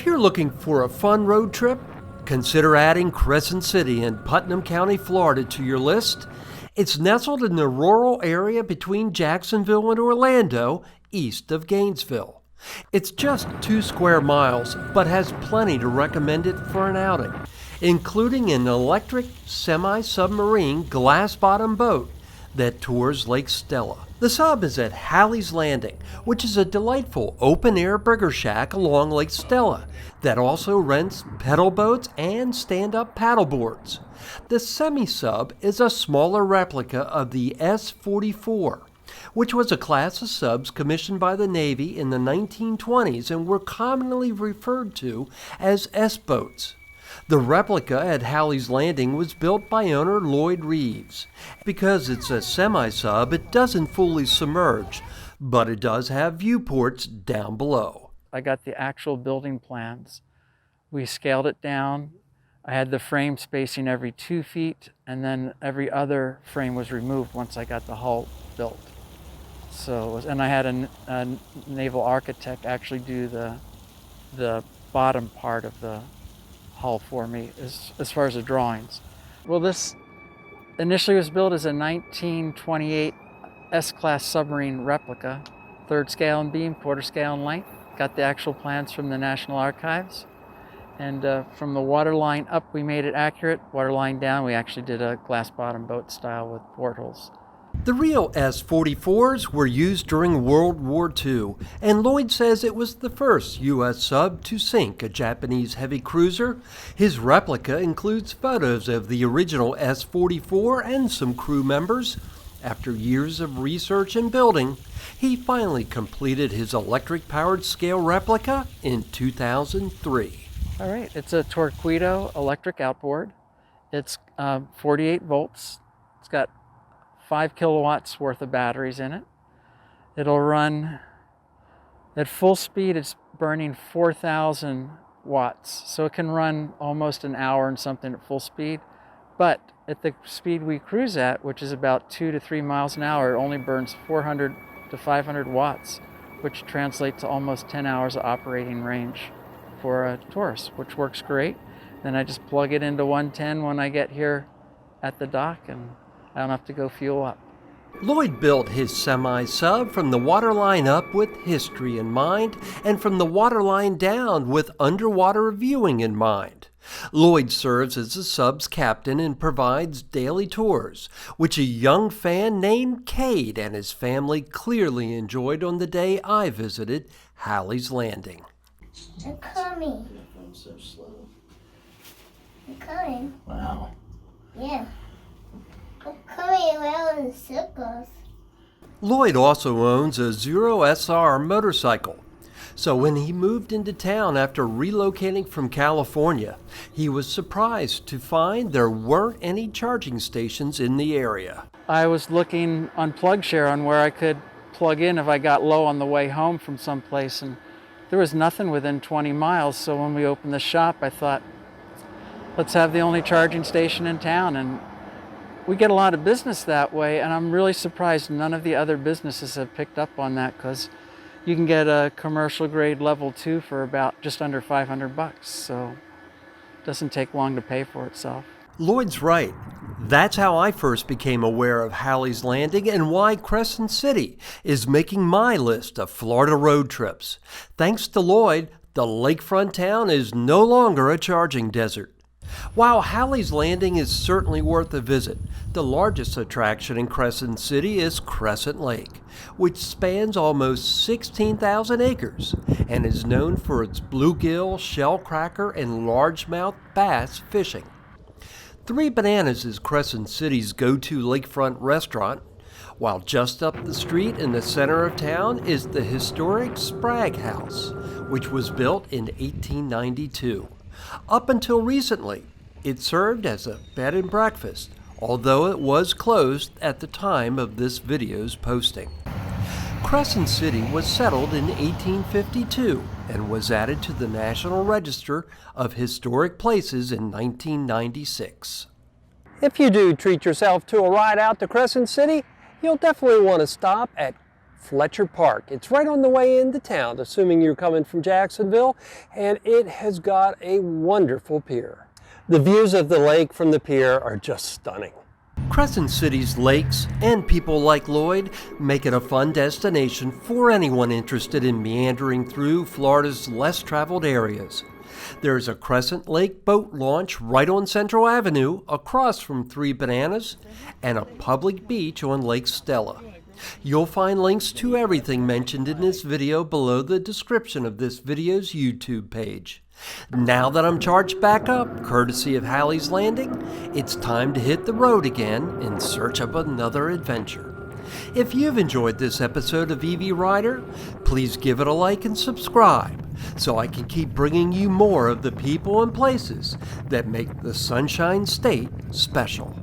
If you're looking for a fun road trip, consider adding Crescent City in Putnam County, Florida to your list. It's nestled in the rural area between Jacksonville and Orlando, east of Gainesville. It's just 2 square miles, but has plenty to recommend it for an outing, including an electric semi-submarine glass-bottom boat that tours Lake Stella. The sub is at Hallie's Landing, which is a delightful open-air burger shack along Lake Stella that also rents pedal boats and stand-up paddleboards. The semi-sub is a smaller replica of the S-44, which was a class of subs commissioned by the Navy in the 1920s and were commonly referred to as S-boats. The replica at Hallie's Landing was built by owner Lloyd Reeves. Because it's a semi-sub, it doesn't fully submerge, but it does have viewports down below. I got the actual building plans. We scaled it down. I had the frame spacing every 2 feet, and then every other frame was removed once I got the hull built. And I had a naval architect actually do the bottom part of the hull for me as far as the drawings. Well, this initially was built as a 1928 S-class submarine replica, 3rd scale in beam, 1/4 scale in length. Got the actual plans from the National Archives. And from the waterline up, we made it accurate. Waterline down, we actually did a glass bottom boat style with portholes. The real S-44s were used during World War II, and Lloyd says it was the first U.S. sub to sink a Japanese heavy cruiser. His replica includes photos of the original S-44 and some crew members. After years of research and building, he finally completed his electric-powered scale replica in 2003. All right, it's a Torpedo electric outboard. It's 48 volts. It's got 5 kilowatts worth of batteries in it. It'll run at full speed. It's burning 4,000 watts, so it can run almost an hour and something at full speed. But at the speed we cruise at, which is about 2 to 3 miles an hour, it only burns 400 to 500 watts, which translates to almost 10 hours of operating range for a tourist, which works great. Then I just plug it into 110 when I get here at the dock, and I don't have to go fuel up. Lloyd built his semi-sub from the waterline up with history in mind, and from the waterline down with underwater viewing in mind. Lloyd serves as the sub's captain and provides daily tours, which a young fan named Cade and his family clearly enjoyed on the day I visited Hallie's Landing. I'm coming. I'm so slow. I'm coming. Wow. Yeah. I'm coming around in circles. Lloyd also owns a Zero SR motorcycle. So when he moved into town after relocating from California, he was surprised to find there weren't any charging stations in the area. I was looking on PlugShare on where I could plug in if I got low on the way home from someplace, and there was nothing within 20 miles. So when we opened the shop, I thought, let's have the only charging station in town. And we get a lot of business that way, and I'm really surprised none of the other businesses have picked up on that, because you can get a commercial grade level 2 for about just under $500, so it doesn't take long to pay for itself. Lloyd's right. That's how I first became aware of Hallie's Landing and why Crescent City is making my list of Florida road trips. Thanks to Lloyd, the lakefront town is no longer a charging desert. While Hallie's Landing is certainly worth a visit, the largest attraction in Crescent City is Crescent Lake, which spans almost 16,000 acres and is known for its bluegill, shellcracker, and largemouth bass fishing. Three Bananas is Crescent City's go-to lakefront restaurant, while just up the street in the center of town is the historic Sprague House, which was built in 1892. Up until recently, it served as a bed and breakfast, although it was closed at the time of this video's posting. Crescent City was settled in 1852 and was added to the National Register of Historic Places in 1996. If you do treat yourself to a ride out to Crescent City, you'll definitely want to stop at Fletcher Park. It's right on the way into town, assuming you're coming from Jacksonville, and it has got a wonderful pier. The views of the lake from the pier are just stunning. Crescent City's lakes and people like Lloyd make it a fun destination for anyone interested in meandering through Florida's less traveled areas. There's a Crescent Lake boat launch right on Central Avenue across from Three Bananas and a public beach on Lake Stella. You'll find links to everything mentioned in this video below the description of this video's YouTube page. Now that I'm charged back up, courtesy of Hallie's Landing, it's time to hit the road again in search of another adventure. If you've enjoyed this episode of EV Rider, please give it a like and subscribe so I can keep bringing you more of the people and places that make the Sunshine State special.